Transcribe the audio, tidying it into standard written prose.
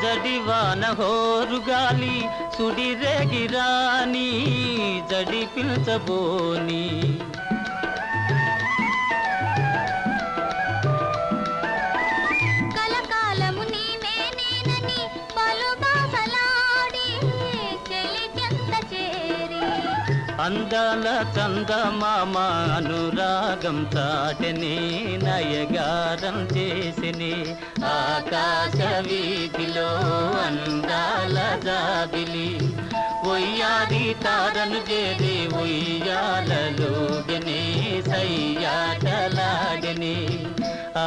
జడివాన హోరుగాలి సుడిరేగిరాని జడి పిల్చబోని కలకాలము నీవే నేనని పలు బాసలాడి చెలి చెంత చేరి అందాల చందమామ అనురాగం చాటని నయగారం చేసిని ఆకాశ వీధిలో అందాల జాబిలి ఒయ్యాది తారను చేరి ఉయ్యాలలోగని సయ్యాటలాగని ఆ